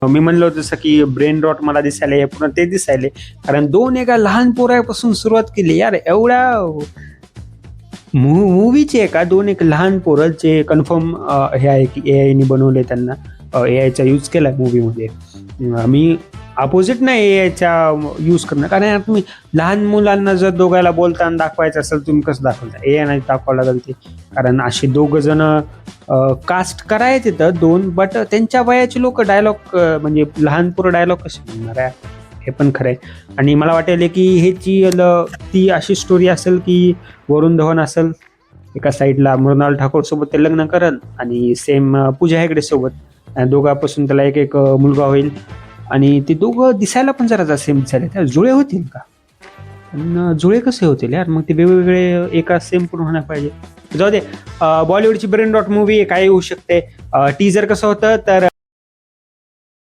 मी म्हणलं होतं जसं की ब्रेन रॉट मला दिसायला पुन्हा ते दिसायले, कारण दोन एका लहान पोरापासून सुरुवात केली यार. एवढ्या मूवीचे आहे का दोन एक लहान पोरं जे कन्फर्म हे आहे की AI ने बनवले, त्यांना AIचा यूज केलाय मूवीमध्ये. मी अपोजिट नाही AIचा यूज करणं, कारण यार तुम्ही लहान मुलांना जर दोघायला बोलताना दाखवायचं असेल तुम्ही कसं दाखवता, AI नाही दाखवावं लागेल ते. कारण असे दोघं जण कास्ट करायचे तर दोन, बट त्यांच्या वयाचे लोक डायलॉग म्हणजे लहान पोरं डायलॉग कसे म्हणणार आहे, हे पण खरं आहे. आणि मला वाटेल की ह्याची ती अशी स्टोरी असेल की वरुण धवन असेल एका साईडला, मृणाल ठाकूर सोबत ते लग्न करल आणि सेम पूजा हेगडे सोबत, दोघांपासून त्याला एक एक मुलगा होईल. आणि ते दोघं दिसायला पण जरा सेम दिसायला, त्या जुळे होतील का? पण जुळे कसे होतील यार, मग ते वेगवेगळे एका सेम पण होणार पाहिजे. जाऊ दे, बॉलिवूडची ब्रेन रॉट मूवी काही होऊ शकते. टीजर कसं होतं तर